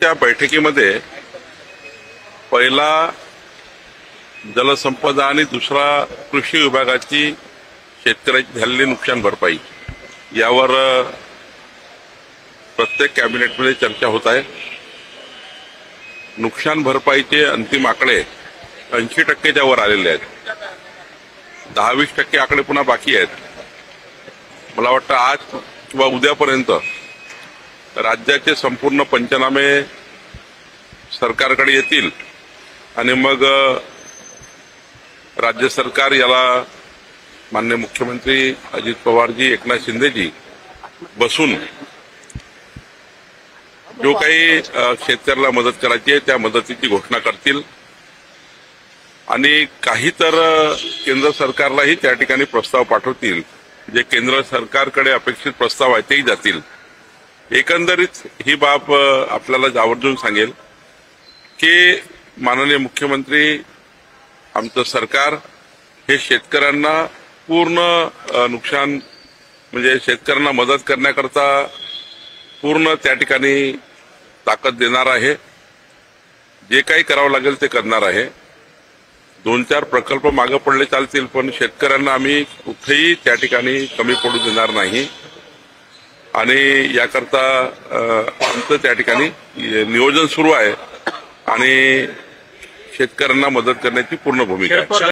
त्या बैठकीमध्ये पहिला जलसंपदा आणि दुसरा कृषी विभागाची शेतकऱ्याची झालेली नुकसान भरपाई यावर प्रत्येक कॅबिनेटमध्ये चर्चा होत आहे। नुकसान भरपाईचे अंतिम आकडे 80% वर आलेले आहेत। 10-20% आकडे पुन्हा बाकी आहेत। मला वाटतं आज किंवा उद्यापर्यंत राज्याचे संपूर्ण पंचनामे सरकारकडे येतील आणि मग राज्य सरकार याला माननीय मुख्यमंत्री अजित पवारजी, एकनाथ शिंदेजी बसून जो काही शेतकऱ्याला मदत करायची आहे त्या मदतीची घोषणा करतील आणि काही तर केंद्र सरकारलाही त्या ठिकाणी प्रस्ताव पाठवतील। जे केंद्र सरकारकडे अपेक्षित प्रस्ताव आहे तेही जातील। एकंदरीत ही बाब आपल्याला आवर्जून सांगेल की माननीय मुख्यमंत्री आमचं सरकार हे शेतकऱ्यांना पूर्ण नुकसान म्हणजे शेतकऱ्यांना मदत करण्याकरता पूर्ण त्या ठिकाणी ताकद देणार आहे। जे काही करावं लागेल ते करणार आहे। 2-4 प्रकल्प मागे पडले चालतील पण शेतकऱ्यांना आम्ही कुठेही त्या ठिकाणी कमी पडू देणार नाही आणि याकरता आमचं त्या ठिकाणी नियोजन सुरू आहे आणि शेतकऱ्यांना मदत करण्याची पूर्ण भूमिका आहे।